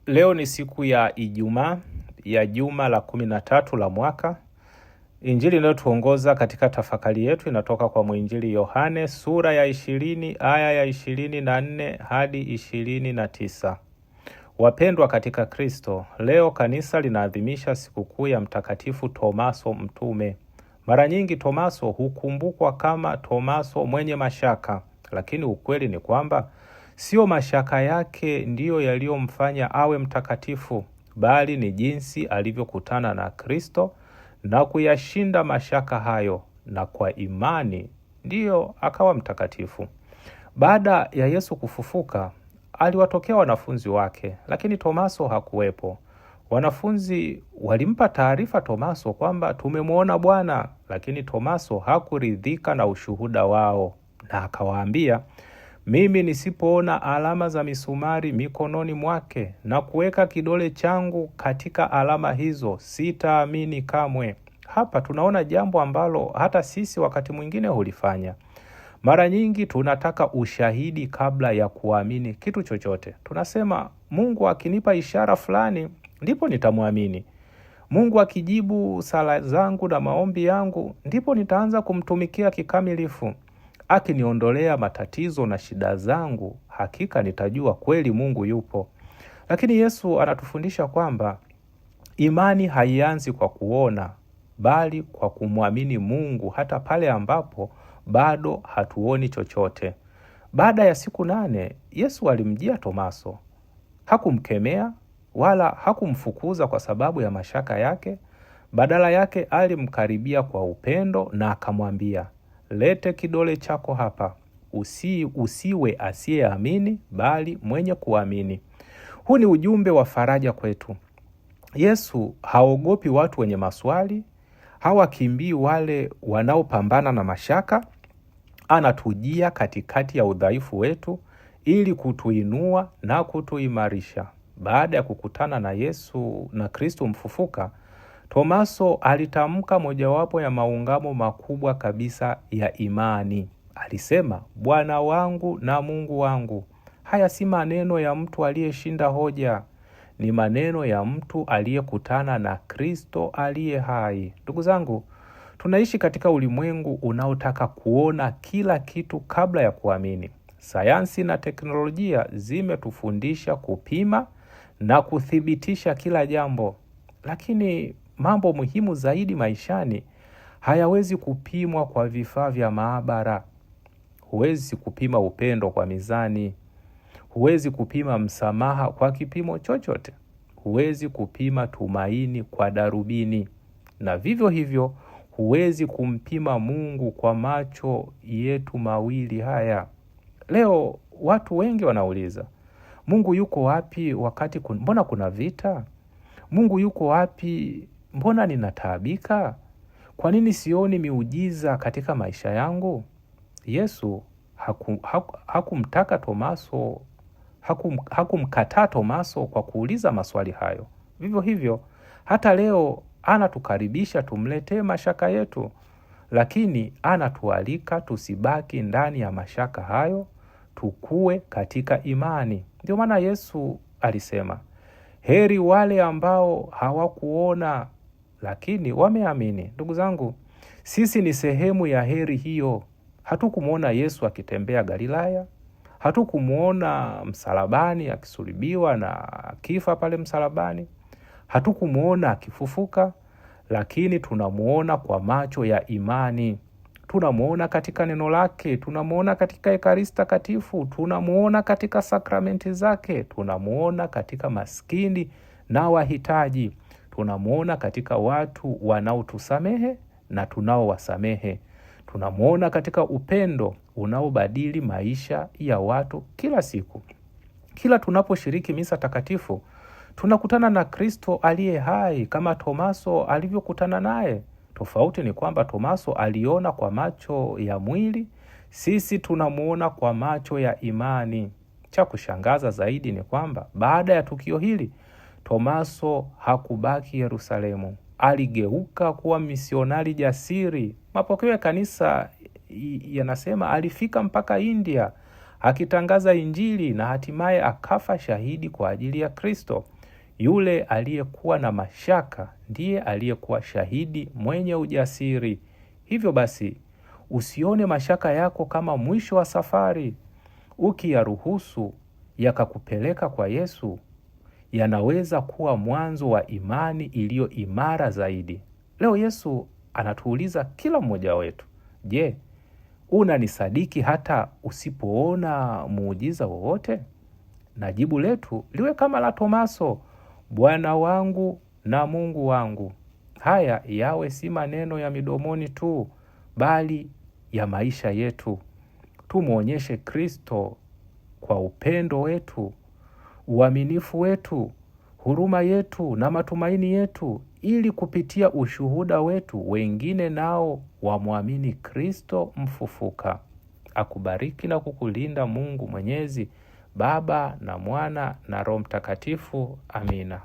Leo ni siku ya Ijumaa ya juma la 13 la mwaka. Injili inayotuongoza katika tafakari yetu inatoka kwa mwinjili Yohane sura ya 20 aya ya 24 hadi 29. Wapendwa katika Kristo, leo kanisa linaadhimisha sikukuu ya Mtakatifu Tomaso Mtume. Mara nyingi Tomaso hukumbukwa kama Tomaso mwenye mashaka, lakini ukweli ni kwamba sio mashaka yake ndiyo yaliyomfanya awe mtakatifu, bali ni jinsi alivyokutana na Kristo na kuyashinda mashaka hayo, na kwa imani ndiyo akawa mtakatifu. Baada ya Yesu kufufuka, aliwatokea wanafunzi wake, lakini Tomaso hakuwepo. Wanafunzi walimpa taarifa Tomaso kwamba tumemwona Bwana, lakini Tomaso hakuridhika na ushuhuda wao, na akawaambia, mimi nisipoona alama za misumari mikononi mwake na kuweka kidole changu katika alama hizo, sitaamini kamwe. Hapa tunaona jambo ambalo hata sisi wakati mwingine hulifanya. Mara nyingi tunataka ushahidi kabla ya kuamini kitu chochote. Tunasema Mungu akinipa ishara fulani ndipo nitamwamini. Mungu akijibu sala zangu na maombi yangu ndipo nitaanza kumtumikia kikamilifu. Akiniondolea matatizo na shida zangu, hakika nitajua kweli Mungu yupo. Lakini Yesu anatufundisha kwamba imani haianzi kwa kuona, bali kwa kumwamini Mungu hata pale ambapo bado hatuoni chochote. Baada ya siku 8, Yesu alimjia Tomaso. Hakumkemea wala hakumfukuza kwa sababu ya mashaka yake. Badala yake alimkaribia kwa upendo na akamwambia, lete kidole chako hapa. Usiwe asiyeamini bali mwenye kuamini. Huu ni ujumbe wa faraja kwetu. Yesu haogopi watu wenye maswali, hawakimbii wale wanaopambana na mashaka. Anatujia katikati ya udhaifu wetu ili kutuinua na kutuimarisha. Baada ya kukutana na Yesu na Kristo mfufuka, Tomaso alitamka mojawapo ya maungamo makubwa kabisa ya imani. Alisema, Bwana wangu na Mungu wangu. Haya si maneno ya mtu aliyeshinda hoja, ni maneno ya mtu aliyekutana na Kristo aliye hai. Ndugu zangu, tunaishi katika ulimwengu unaotaka kuona kila kitu kabla ya kuamini. Sayansi na teknolojia zimetufundisha kupima na kuthibitisha kila jambo, lakini mambo muhimu zaidi maishani hayawezi kupimwa kwa vifaa vya maabara. Huwezi kupima upendo kwa mizani. Huwezi kupima msamaha kwa kipimo chochote. Huwezi kupima tumaini kwa darubini. Na vivyo hivyo, huwezi kumpima Mungu kwa macho yetu mawili haya. Leo watu wengi wanauliza, Mungu yuko wapi wakati mbona kuna vita? Mungu yuko wapi? Mbona ninataabika? Kwa nini sioni miujiza katika maisha yangu? Yesu hakumtaka Tomaso, hakumkataa Tomaso kwa kuuliza maswali hayo. Vivyo hivyo, hata leo anatukaribisha tumletee mashaka yetu, lakini anatualika tusibaki ndani ya mashaka hayo, tukue katika imani. Ndio maana Yesu alisema, heri wale ambao hawakuona lakini wameamini. Ndugu zangu, sisi ni sehemu ya heri hiyo. Hatukumuona Yesu akitembea Galilaya, hatukumuona msalabani akisulubiwa na akifa pale msalabani, hatukumuona akifufuka, lakini tunamuona kwa macho ya imani. Tunamuona katika neno lake, tunamuona katika Ekaristi Takatifu, tunamuona katika sakramenti zake, tunamuona katika maskini na wahitaji, tunamuona katika watu wanaotusamehe na tunaowasamehe. Tunamuona katika upendo unaobadili maisha ya watu kila siku. Kila tunaposhiriki misa takatifu, tunakutana na Kristo aliye hai kama Tomaso alivyokutana naye. Tofauti ni kwamba Tomaso aliona kwa macho ya mwili, sisi tunamuona kwa macho ya imani. Cha kushangaza zaidi ni kwamba baada ya tukio hili, Tomaso hakubaki Yerusalemu. Aligeuka kuwa misionari jasiri. Mapokeo ya kanisa yanasema alifika mpaka India. akitangaza Injili na hatimaye akafa shahidi kwa ajili ya Kristo. Yule aliyekuwa na mashaka ndiye aliyekuwa shahidi mwenye ujasiri. Hivyo basi, usione mashaka yako kama mwisho wa safari. Ukiyaruhusu yakakupeleka kwa Yesu, yanaweza kuwa mwanzo wa imani iliyo imara zaidi. Leo Yesu anatuuliza kila mmoja wetu, je, unanisadiki hata usipoona muujiza wowote? Na jibu letu liwe kama la Tomaso, Bwana wangu na Mungu wangu. Haya yawe si maneno ya midomoni tu, bali ya maisha yetu. Tumuonyeshe Kristo kwa upendo wetu, uaminifu wetu, huruma yetu na matumaini yetu, ili kupitia ushuhuda wetu wengine nao wamwamini Kristo mfufuka. Akubariki na kukulinda Mungu Mwenyezi, Baba na Mwana na Roho Mtakatifu. Amina.